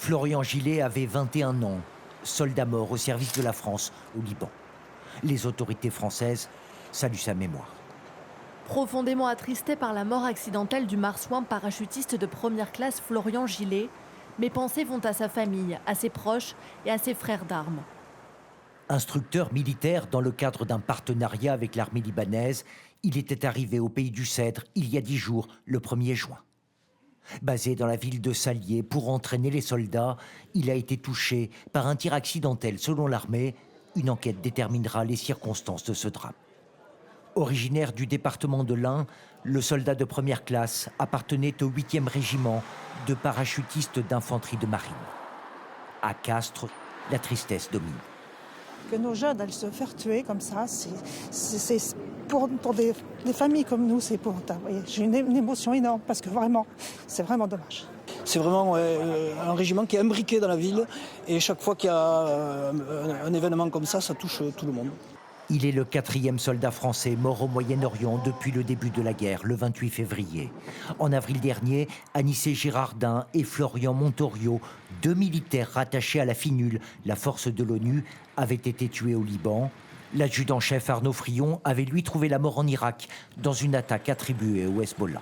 Florian Gillet avait 21 ans, soldat mort au service de la France au Liban. Les autorités françaises saluent sa mémoire. Profondément attristé par la mort accidentelle du marsouin parachutiste de première classe Florian Gillet, mes pensées vont à sa famille, à ses proches et à ses frères d'armes. Instructeur militaire dans le cadre d'un partenariat avec l'armée libanaise, il était arrivé au pays du Cèdre il y a 10 jours, le 1er juin. Basé dans la ville de Salier pour entraîner les soldats, il a été touché par un tir accidentel selon l'armée. Une enquête déterminera les circonstances de ce drame. Originaire du département de l'Ain, le soldat de première classe appartenait au 8e régiment de parachutistes d'infanterie de marine. À Castres, la tristesse domine. Que nos jeunes aillent se faire tuer comme ça, c'est pour des familles comme nous, c'est épouvantable. J'ai une émotion énorme parce que vraiment, c'est vraiment dommage. C'est vraiment un régiment qui est imbriqué dans la ville et chaque fois qu'il y a un événement comme ça touche tout le monde. Il est le 4e soldat français mort au Moyen-Orient depuis le début de la guerre, le 28 février. En avril dernier, Anissé Girardin et Florian Montorio, 2 militaires rattachés à la FINUL, la force de l'ONU, avaient été tués au Liban. L'adjudant-chef Arnaud Frion avait lui trouvé la mort en Irak dans une attaque attribuée au Hezbollah.